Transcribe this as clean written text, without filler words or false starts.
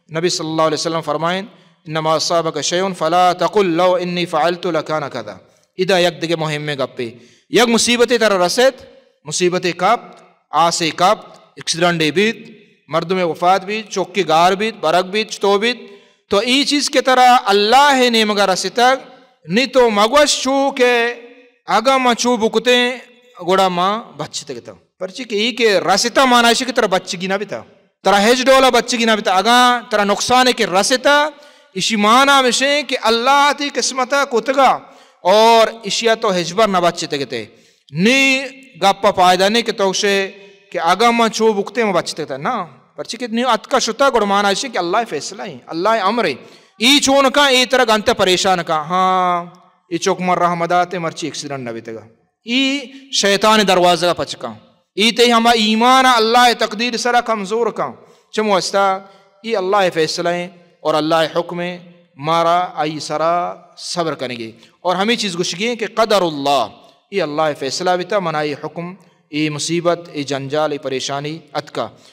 نبی صلی اللہ علیہ وسلم فرمائیں انما اصابک شیء فلا تقل لو انی فعلت لکان کذا. اذا یک دیگه مهمه گپی یک مصیبتی تر رسید، مصیبتی کپت، آسی کپت، اکسیڈنٹ بیت، مردم وفات بیت، چوکی گار بیت، برگ بیت، چتو بیت، تو ای چیز کے طرح اللہ نے مگا رسیتگ نی تو مگوش چو کہ اگا ما چو بکتے گوڑا ما بچتے گتا پرچی کہ ای کہ رسیتا مانا ہے کہ ترا بچگی نہ بیتا، ترا ہیج ڈولا بچگی نہ بیتا، اگا ترا نقصان ہے کہ رسیتا اسی مانا مشیں کہ اللہ تی قسمتا کتگا اور اشیا تو ہجبر نہ بچتے گتے نی گپا پائدہ نہیں کہ توشے کہ اگا ما چو بکتے ما بچتے گتا نا پرچی کہ نی اتکا شتا گوڑا مانا ہے کہ اللہ فیصلہ ہے، اللہ امر ہے. ای چون کا ای طرح گانتے پریشان کا ہاں ای چوک مر رحمدات مرچی ایکسیڈنٹ نہ بیتے گا، ای شیطان دروازہ کا پچکا، ای تے ہما ایمان اللہ تقدیر سرا کمزور کا چمو استا ای اللہ فیصلہ ہے اور اللہ حکم ہے مارا آئی سرا صبر کریں گے. اور ہمیں چیز گشگی ہے کہ قدر اللہ ای اللہ فیصلہ بیتا منائی حکم ای مصیبت ای جنجال ای پریشانی اتکا